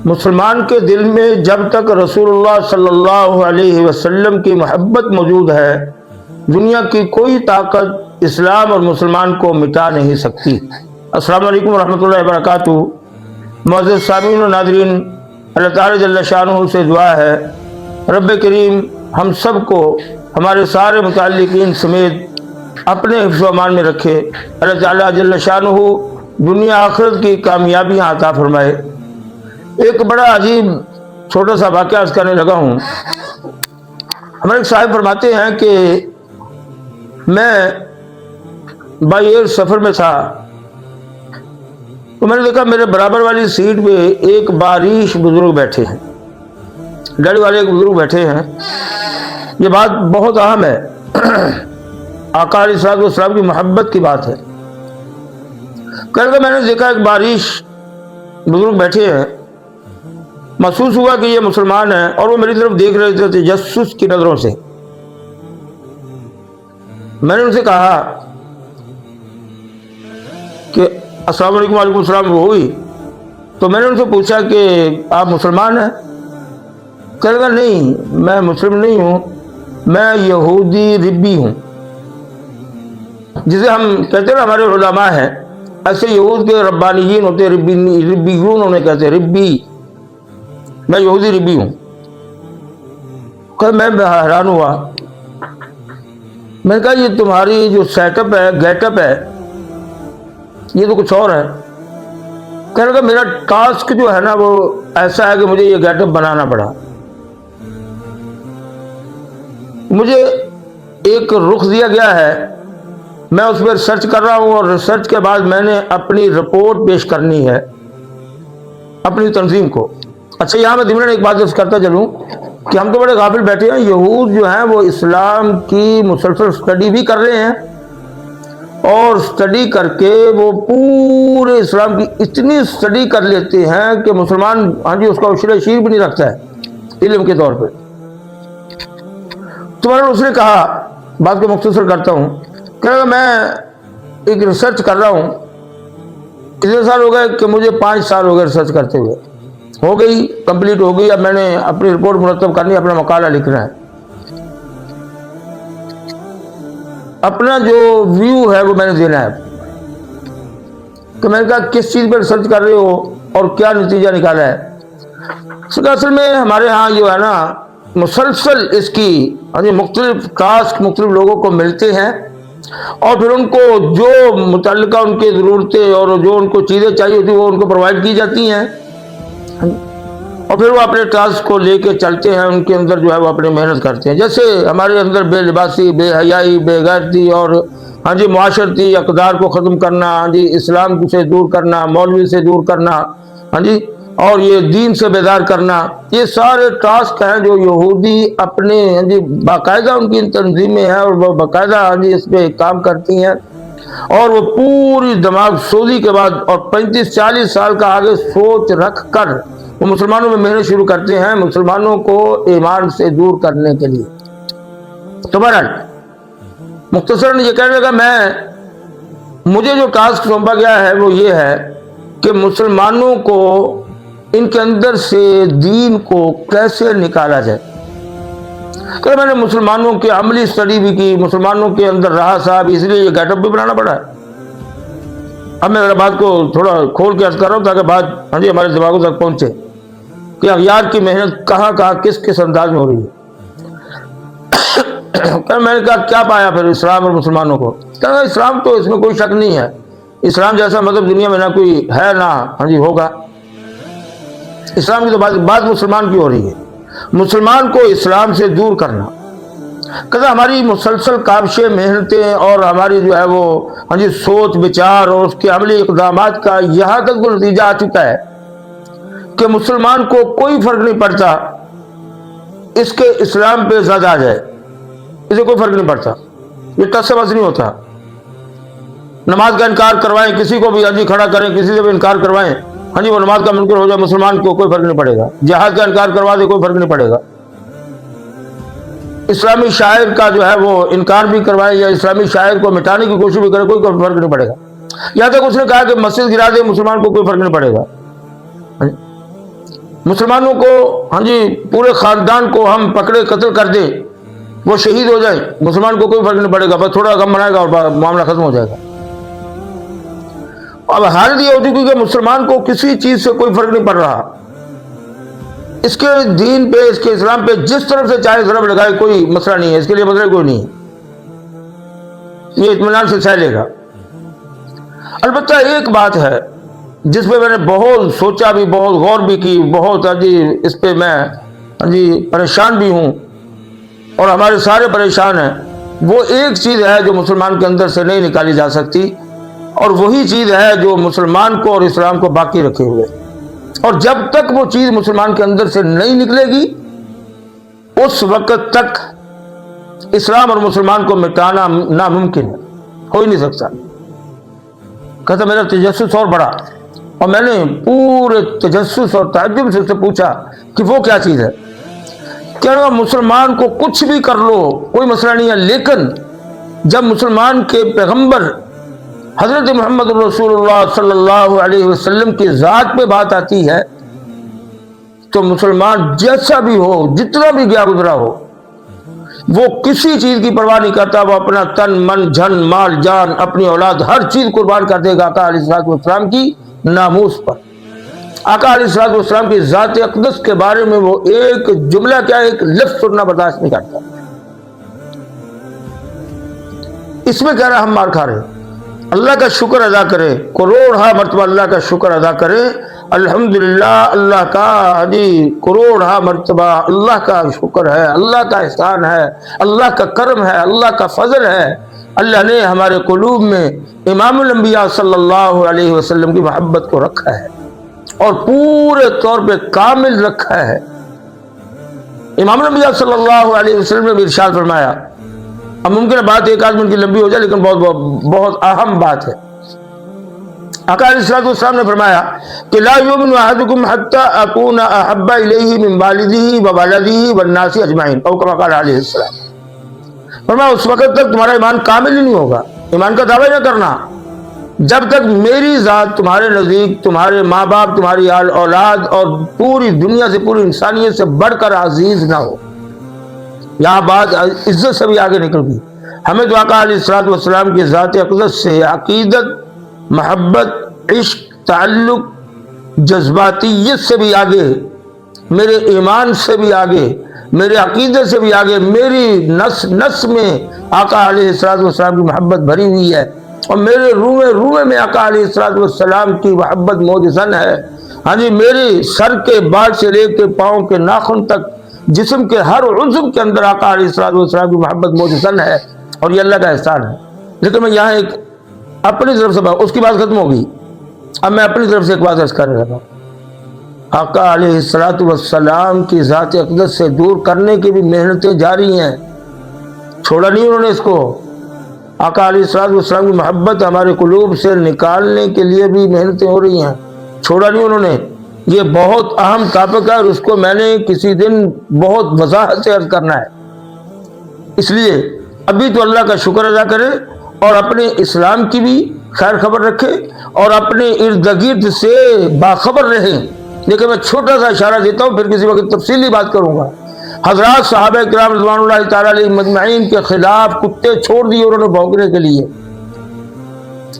مسلمان کے دل میں جب تک رسول اللہ صلی اللہ علیہ وسلم کی محبت موجود ہے، دنیا کی کوئی طاقت اسلام اور مسلمان کو مٹا نہیں سکتی۔ السلام علیکم ورحمۃ اللہ وبرکاتہ۔ معزز سامعین و ناظرین، اللہ تعالی جل شانہ سے دعا ہے رب کریم ہم سب کو ہمارے سارے متعلقین سمیت اپنے حفظ و امان میں رکھے۔ اللہ تعالی جل شانہ دنیا آخرت کی کامیابیاں عطا فرمائے۔ ایک بڑا عجیب چھوٹا سا واقعہ عرض کرنے لگا ہوں۔ ہمارے ایک صاحب فرماتے ہیں کہ میں بائی ایئر سفر میں تھا تو میں نے دیکھا میرے برابر والی سیٹ پہ ایک باریش بزرگ بیٹھے ہیں، گاڑی والے ایک بزرگ بیٹھے ہیں۔ یہ بات بہت اہم ہے، آقا علیہ الصلوۃ والسلام کی محبت کی بات ہے۔ میں نے دیکھا ایک باریش بزرگ بیٹھے ہیں، محسوس ہوا کہ یہ مسلمان ہیں اور وہ میری طرف دیکھ رہے تھے تجسس کی نظروں سے۔ میں نے ان سے کہا کہ السلام علیکم، وعلیکم السلام وہ ہوئی۔ تو میں نے ان سے پوچھا کہ آپ مسلمان ہیں؟ کہنے لگا نہیں، میں مسلم نہیں ہوں، میں یہودی ربی ہوں۔ جسے ہم کہتے ہیں ہمارے علماء ہیں، ایسے یہود کے ربانیین ہوتے ہیں، ربیون انہیں کہتے ہیں، ربی۔ میں یہودی ربی ہوں۔ کہ میں حیران ہوا، میں نے کہا یہ تمہاری جو سیٹ اپ ہے، گیٹ اپ ہے، یہ تو کچھ اور ہے۔ کہنے لگا میرا ٹاسک جو ہے نا وہ ایسا ہے کہ مجھے یہ گیٹ اپ بنانا پڑا۔ مجھے ایک رخ دیا گیا ہے، میں اس پہ ریسرچ کر رہا ہوں اور ریسرچ کے بعد میں نے اپنی رپورٹ پیش کرنی ہے اپنی تنظیم کو۔ اچھا، یہاں میں ضمن ایک بات کرتا چلوں کہ ہم تو بڑے غافل بیٹھے ہیں۔ یہود جو ہیں وہ اسلام کی مسلسل سٹڈی بھی کر رہے ہیں اور سٹڈی کر کے وہ پورے اسلام کی اتنی سٹڈی کر لیتے ہیں کہ مسلمان اس کا عشر شیر بھی نہیں رکھتا ہے علم کے طور پہ۔ تمہارا اس نے کہا، بات کو مختصر کرتا ہوں، کہ میں ایک ریسرچ کر رہا ہوں، اتنے سال ہو گئے کہ مجھے 5 سال ہو گئے ریسرچ کرتے ہوئے، ہو گئی کمپلیٹ ہو گئی۔ اب میں نے اپنی رپورٹ مرتب کرنی، اپنا مقالہ لکھنا ہے۔ اپنا جو ویو ہے وہ میں نے دینا ہے کہ میں نے کہا کس چیز پہ ریسرچ کر رہے ہو اور کیا نتیجہ نکالا ہے۔ اصل میں ہمارے ہاں جو ہے نا مسلسل اس کی مختلف ٹاسک مختلف لوگوں کو ملتے ہیں اور پھر ان کو جو متعلقہ ان کی ضرورتیں اور جو ان کو چیزیں چاہیے ہوتی وہ ان کو پرووائڈ کی جاتی ہیں اور پھر وہ اپنے ٹاسک کو لے کے چلتے ہیں، ان کے اندر جو ہے وہ اپنی محنت کرتے ہیں۔ جیسے ہمارے اندر بے لباسی، بے حیائی، بے غیرتی اور معاشرتی اقدار کو ختم کرنا، اسلام سے دور کرنا، مولوی سے دور کرنا، اور یہ دین سے بیدار کرنا، یہ سارے ٹاسک ہیں جو یہودی اپنے باقاعدہ ان کی تنظیمیں ہیں اور وہ باقاعدہ اس پہ کام کرتی ہیں اور وہ پوری دماغ سوزی کے بعد اور 35-40 سال کا آگے سوچ رکھ کر وہ مسلمانوں میں محنت شروع کرتے ہیں مسلمانوں کو ایمان سے دور کرنے کے لیے۔ تو بہرحال مختصراً یہ کہنے لگا مجھے جو ٹاسک سونپا گیا ہے وہ یہ ہے کہ مسلمانوں کو ان کے اندر سے دین کو کیسے نکالا جائے۔ کہ میں نے مسلمانوں کے عملی سٹڈی بھی کی، مسلمانوں کے اندر رہا صاحب، اس لیے یہ گیٹ اپ بھی بنانا پڑا ہے۔ اب میں بات کو تھوڑا کھول کے عرض کر رہا ہوں تاکہ بات ہمارے دماغوں تک پہنچے کہ اغیار کی محنت کہاں کہاں کس انداز میں ہو رہی ہے۔ میں نے کہا کیا پایا پھر اسلام اور مسلمانوں کو؟ کہا اسلام تو اس میں کوئی شک نہیں ہے، اسلام جیسا مطلب دنیا میں نہ کوئی ہے نہ ہوگا۔ اسلام کی تو بات مسلمان کی ہو رہی ہے، مسلمان کو اسلام سے دور کرنا۔ کہتا ہماری مسلسل کاوشیں، محنتیں اور ہماری جو ہے وہ سوچ بچار اور اس کے عملی اقدامات کا یہاں تک وہ نتیجہ آ چکا ہے کہ مسلمان کو کوئی فرق نہیں پڑتا اس کے اسلام پہ زد آ جائے، اسے کوئی فرق نہیں پڑتا، یہ ٹس بس نہیں ہوتا۔ نماز کا انکار کروائیں کسی کو بھی کھڑا کریں، کسی سے بھی انکار کروائیں وہ نماز کا منکر ہو جائے، مسلمان کو کوئی فرق نہیں پڑے گا۔ جہاد کا انکار کروا دے کوئی فرق نہیں پڑے گا۔ اسلامی شاعر کا جو ہے وہ انکار بھی کروائے یا اسلامی شاعر کو مٹانے کی کوشش بھی کرے، کوئی فرق نہیں پڑے گا۔ یہاں تک اس نے کہا کہ مسجد گرا دے، مسلمان کو کوئی فرق نہیں پڑے گا۔ मुसलमानों को, हाँ जी, पूरे खानदान को हम पकड़े कत्ल कर दे, वो शहीद हो जाए, मुसलमान को कोई फर्क नहीं पड़ेगा, बस थोड़ा गम बनाएगा और मामला खत्म हो जाएगा। अब हालत ये हो चुकी कि मुसलमान को किसी चीज से कोई फर्क नहीं पड़ रहा, इसके दीन पे, इसके इस्लाम पे जिस तरफ से चाहे ज़रब लगाए कोई मसला नहीं है, इसके लिए मसला कोई नहीं है, ये इत्मीनान से सह लेगा। अलबत्ता एक बात है जिस पे मैंने बहुत सोचा भी, बहुत गौर भी की, बहुत जी इस पे मैं जी परेशान भी हूँ और हमारे सारे परेशान हैं। वो एक चीज़ है जो मुसलमान के अंदर से नहीं निकाली जा सकती, और वही चीज़ है जो मुसलमान को और इस्लाम को बाकी रखे हुए, और जब तक वो चीज़ मुसलमान के अंदर से नहीं निकलेगी उस वक्त तक इस्लाम और मुसलमान को मिटाना नामुमकिन है, हो ही नहीं सकता। कहता मेरा तजस्सुस और बढ़ा, और मैंने पूरे तजस्सुस और ताज्जुब से उससे पूछा कि वो क्या चीज़ है। क्या मुसलमान को कुछ भी कर लो कोई मसला नहीं है, लेकिन जब मुसलमान के पैगंबर हजरत मोहम्मद रसूलुल्लाह सल्लल्लाहु अलैहि वसल्लम की ज़ात पे बात आती है तो मुसलमान जैसा भी हो, जितना भी गया गुजरा हो, वो किसी चीज़ की परवाह नहीं करता, वो अपना तन मन धन माल जान अपनी औलाद हर चीज़ कुर्बान कर देगा आका अलैहिस्सलाम की नामूस पर। आका अलैहिस्सलाम की ज़ात अक़दस के बारे में वो एक जुमला क्या, एक लफ्ज़ सुनना बर्दाश्त नहीं करता। इसमें कह रहा हम मार खा रहे, अल्लाह का शुक्र अदा करे, करोड़ा मरतबा अल्लाह का शुक्र अदा करे, अल्हम्दुलिल्लाह, अल्लाह का जी करोड़ा मरतबा अल्लाह का शुक्र है, अल्लाह का एहसान है, अल्लाह का करम है, अल्लाह का फजल है। अल्लाह ने हमारे कुलूब में इमामुल अंबिया सल्लल्लाहु अलैहि वसल्लम की मोहब्बत को रखा है और पूरे तौर पे कामिल रखा है। इमामुल अंबिया सल्लल्लाहु अलैहि वसल्लम ने इरशाद फरमाया, अब मुमकिन है बात एक आध मिनट की लंबी हो जाए, लेकिन बहुत अहम बात है। आका अलैहिस्सलाम ने फरमाया कि ला युमिनु अहदुकुम हत्ता अकूना अहब्बा इलैहि मिन वालिदिही व वलदिही वन नासी अजमाइन, औ कमा क़ाल अलैहिस्सलाम। फरमाया उस वक्त तक तुम्हारा ईमान कामिल ही नहीं होगा, ईमान का दावा न करना, जब तक मेरी ज़ात तुम्हारे नज़दीक, तुम्हारे माँ बाप, तुम्हारी आल औलाद और पूरी दुनिया से, पूरी इंसानियत से बढ़कर अजीज ना हो। यहाँ बात इज्जत से भी आगे निकल गई। हमें तो आका अलैहिस्सलाम की ज़ात अक़दस से अक़ीदत, मोहब्बत, इश्क, ताल्लुक, जज्बातियत से भी आगे, मेरे ईमान से भी आगे, मेरे अक़ीदत से भी आगे, मेरी नस नस में आका अलैहिस्सलाम की मोहब्बत भरी हुई है और मेरे रूए में आका अलैहिस्सलाम की मोहब्बत मौजूद है। हाँ जी, मेरे सर के बाल से लेकर पाँव के नाखून तक जिस्म के हर उज़्व के अंदर आका अलैहिस्सलाम की मोहब्बत मौजूद है और ये अल्लाह का एहसान है। लेकिन मैं यहाँ एक अपनी तरफ से, उसकी बात खत्म होगी, अब मैं अपनी तरफ से एक बात अर्ज़ कर रहा हूँ। आका अलैहिस्सलाम की ज़ात अक़दस से दूर करने की भी मेहनतें जारी हैं, छोड़ा नहीं उन्होंने इसको। आका अलैहिस्सलाम की मोहब्बत हमारे कुलूब से निकालने के लिए भी मेहनतें हो रही हैं, छोड़ा नहीं उन्होंने। ये बहुत अहम टॉपिक है और उसको मैंने किसी दिन बहुत वजाहत से अर्ज करना है। इसलिए अभी तो अल्लाह का शुक्र अदा करे और अपने इस्लाम की भी खैर खबर रखे और अपने इर्द गिर्द से बाखबर रहें। लेकिन मैं छोटा सा इशारा देता हूँ, फिर किसी वक्त तफसीली बात करूँगा। हज़रात सहाबा किराम रिज़वानुल्लाहि तआला अलैहिम अजमईन के खिलाफ कुत्ते छोड़ दिए उन्होंने भौंकने के लिए।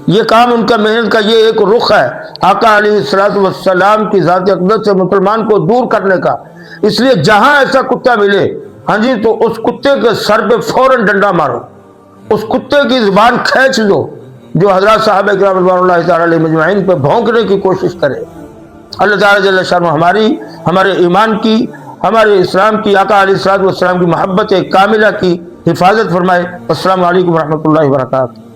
ये काम उनका मेहनत का ये एक रुख है आका अलैहिस्सलाम की ज़ात अक़दस से मुसलमान को दूर करने का। इसलिए जहां ऐसा कुत्ता मिले, हाँ जी, तो उस कुत्ते के सर पे फौरन डंडा मारो, उस कुत्ते की जुबान खींच दो जो हज़रात सहाबा किराम रिज़वानुल्लाहि तआला अलैहिम अजमईन पे भौंकने की कोशिश करे। अल्लाह ताला जल्ल शानुहु हमारे ईमान की, हमारे इस्लाम की, आका अलैहिस्सलाम की मोहब्बत कामिला की हिफाजत फरमाए। अस्सलामु अलैकुम व रहमतुल्लाहि व बरकातुहू।